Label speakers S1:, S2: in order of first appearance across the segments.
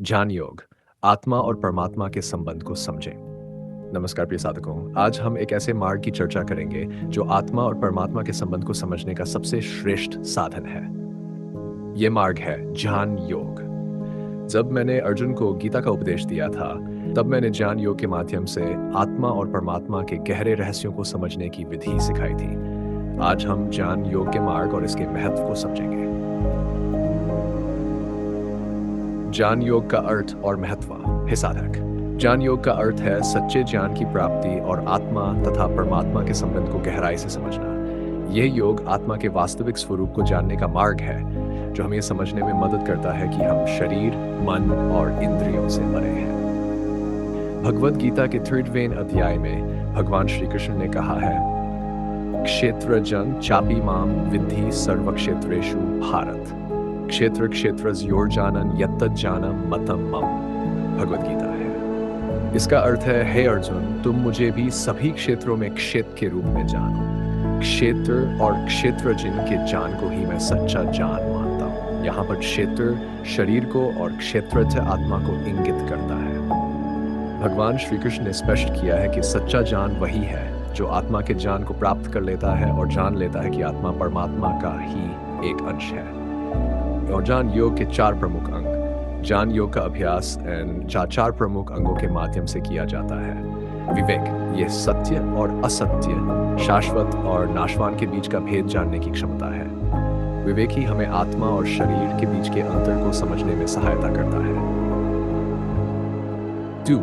S1: ज्ञान योग, आत्मा और परमात्मा के संबंध को समझें। नमस्कार प्रिय साधकों, आज हम एक ऐसे मार्ग की चर्चा करेंगे जो आत्मा और परमात्मा के संबंध को समझने का सबसे श्रेष्ठ साधन है। ये मार्ग है ज्ञान योग। जब मैंने अर्जुन को गीता का उपदेश दिया था, तब मैंने ज्ञान योग के माध्यम से आत्मा और परमात्मा के गहरे रहस्यों को समझने की विधि सिखाई थी। आज हम ज्ञान योग के मार्ग और इसके महत्व को समझेंगे। ज्ञान योग का अर्थ और महत्व। हे साधक, ज्ञान योग का अर्थ है सच्चे ज्ञान की प्राप्ति और आत्मा तथा परमात्मा के संबंध को गहराई से समझना। यह योग आत्मा के वास्तविक स्वरूप को जानने का मार्ग है, जो हमें समझने में मदद करता है कि हम शरीर, मन और इंद्रियों से बने हैं। भगवद गीता के 3वें अध्याय में भगवान श्री कृष्ण ने कहा है, क्षेत्रजं चापि माम विद्धि सर्व क्षेत्रेषु भारत, क्षेत्र क्षेत्रज्योर्जानन् यत्तज्जानं मतम मम। भगवद गीता है। इसका अर्थ है, हे अर्जुन, तुम मुझे भी सभी क्षेत्रों में क्षेत्र के रूप में जानो। क्षेत्र और क्षेत्र जिनके जान को ही मैं सच्चा जान मानता हूँ। यहाँ पर क्षेत्र शरीर को और क्षेत्रज्ञ आत्मा को इंगित करता है। भगवान श्री कृष्ण ने स्पष्ट किया है कि सच्चा जान वही है जो आत्मा के ज्ञान को प्राप्त कर लेता है और जान लेता है कि आत्मा परमात्मा का ही एक अंश है। और ज्ञान योग के 4 प्रमुख अंग। ज्ञान योग का अभ्यास चार प्रमुख अंगों के माध्यम से किया जाता है। विवेक, यह सत्य और असत्य, शाश्वत और नाशवान के बीच का भेद जानने की क्षमता है। विवेक ही हमें आत्मा और शरीर के बीच के अंतर को समझने में सहायता करता है। 2.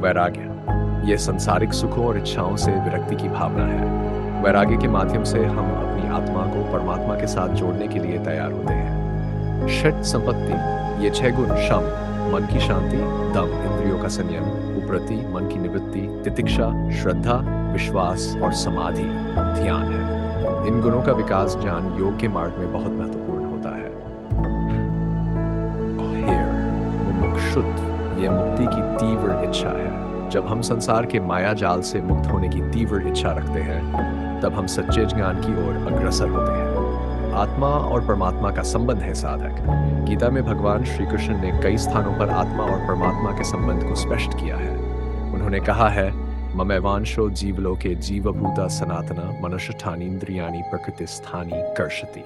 S1: वैराग्य, यह संसारिक सुखों और इच्छाओं से विरक्ति की भावना है। वैराग्य के माध्यम से हम अपनी आत्मा को परमात्मा के साथ जोड़ने के लिए तैयार होते हैं। षट संपत्ति, ये 6 गुण शम, मन की शांति, दम, इंद्रियों का संयम, उपरति, मन की निवृत्ति, तितिक्षा, श्रद्धा, विश्वास और समाधि, ध्यान है। इन गुणों का विकास ज्ञान योग के मार्ग में बहुत महत्वपूर्ण होता है। मुमुक्षुत्व, ये मुक्ति की तीव्र इच्छा है। जब हम संसार के माया जाल से मुक्त होने की तीव्र इच्छा रखते हैं, तब हम सच्चे ज्ञान की ओर अग्रसर होते हैं। आत्मा और परमात्मा का संबंध है साधक। गीता में भगवान श्री कृष्ण ने कई स्थानों पर आत्मा और परमात्मा के संबंध को स्पष्ट किया है। उन्होंने कहा है, ममैवांशो जीवलोके जीवभूता सनातना मनुष्यठानीन्द्रियाणि प्रकृतिस्थानी कर्षति।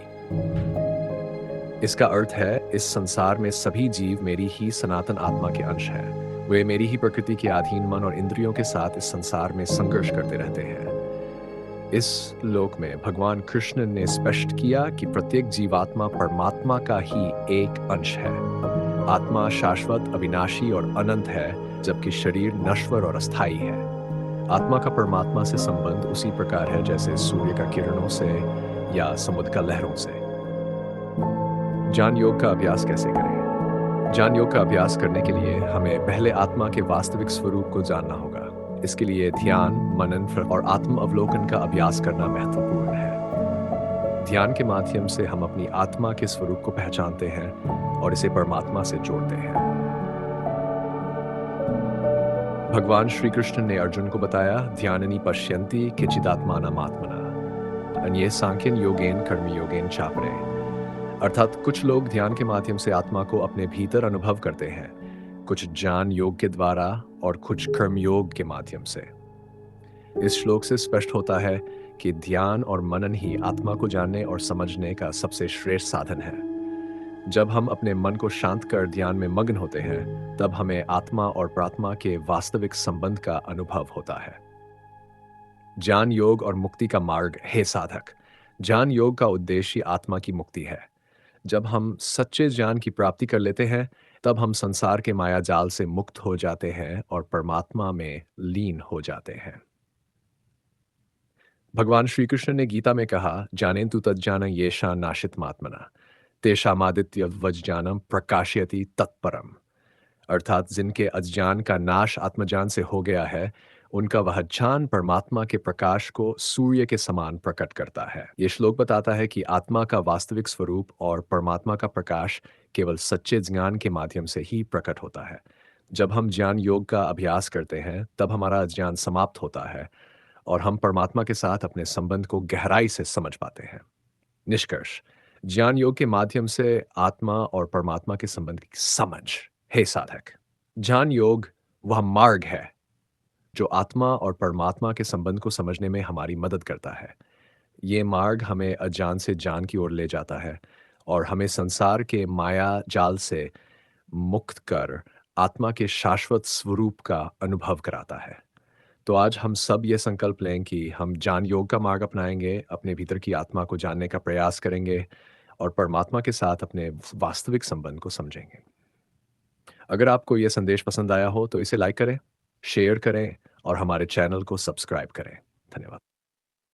S1: इसका अर्थ है, इस संसार में सभी जीव मेरी ही सनातन आत्मा के अंश हैं। वे मेरी ही प्रकृति के अधीन मन और इंद्रियों के साथ इस संसार में संघर्ष करते रहते हैं। इस लोक में भगवान कृष्ण ने स्पष्ट किया कि प्रत्येक जीवात्मा परमात्मा का ही एक अंश है। आत्मा शाश्वत, अविनाशी और अनंत है, जबकि शरीर नश्वर और अस्थायी है। आत्मा का परमात्मा से संबंध उसी प्रकार है जैसे सूर्य का किरणों से या समुद्र का लहरों से। ज्ञान योग का अभ्यास कैसे करें? ज्ञान योग का अभ्यास करने के लिए हमें पहले आत्मा के वास्तविक स्वरूप को जानना होगा। इसके लिए ध्यान, मनन और आत्म अवलोकन का अभ्यास करना महत्वपूर्ण है। ध्यान के माध्यम से हम अपनी आत्मा के स्वरूप को पहचानते हैं और इसे परमात्मा से जोड़ते हैं। भगवान श्री कृष्ण ने अर्जुन को बताया, ध्याननि पश्यन्ति केचिदात्मानम् आत्मना अन्ये सांख्येन योगेन कर्मयोगेन चापरे। अर्थात कुछ लोग ध्यान के माध्यम से आत्मा को अपने भीतर अनुभव करते हैं, कुछ ज्ञान योग के द्वारा और कुछ कर्मयोग के माध्यम से। इस श्लोक से स्पष्ट होता है कि ध्यान और मनन ही आत्मा को जानने और समझने का सबसे श्रेष्ठ साधन है। जब हम अपने मन को शांत कर ध्यान में मग्न होते हैं, तब हमें आत्मा और प्रात्मा के वास्तविक संबंध का अनुभव होता है। ज्ञान योग और मुक्ति का मार्ग। हे साधक, ज्ञान योग का उद्देश्य आत्मा की मुक्ति है। जब हम सच्चे ज्ञान की प्राप्ति कर लेते हैं, तब हम संसार के माया जाल से मुक्त हो जाते हैं और परमात्मा में लीन हो जाते हैं। भगवान श्री कृष्ण ने गीता में कहा, जानेन्तु तज्ज्ञानं येषां नाशितमात्मना तेषामादित्य वज्ज्ञानं प्रकाशयति तत्परम। अर्थात जिनके अज्ञान का नाश आत्मज्ञान से हो गया है, उनका वह ज्ञान परमात्मा के प्रकाश को सूर्य के समान प्रकट करता है। ये श्लोक बताता है कि आत्मा का वास्तविक स्वरूप और परमात्मा का प्रकाश केवल सच्चे ज्ञान के माध्यम से ही प्रकट होता है। जब हम ज्ञान योग का अभ्यास करते हैं, तब हमारा अज्ञान समाप्त होता है और हम परमात्मा के साथ अपने संबंध को गहराई से समझ पाते हैं। निष्कर्ष, ज्ञान योग के माध्यम से आत्मा और परमात्मा के संबंध की समझ हे साधक, ज्ञान योग वह मार्ग है जो आत्मा और परमात्मा के संबंध को समझने में हमारी मदद करता है। ये मार्ग हमें अज्ञान से ज्ञान की ओर ले जाता है और हमें संसार के माया जाल से मुक्त कर आत्मा के शाश्वत स्वरूप का अनुभव कराता है। तो आज हम सब ये संकल्प लें कि हम ज्ञान योग का मार्ग अपनाएंगे, अपने भीतर की आत्मा को जानने का प्रयास करेंगे और परमात्मा के साथ अपने वास्तविक संबंध को समझेंगे। अगर आपको ये संदेश पसंद आया हो तो इसे लाइक करें, शेयर करें और हमारे चैनल को सब्सक्राइब करें। धन्यवाद।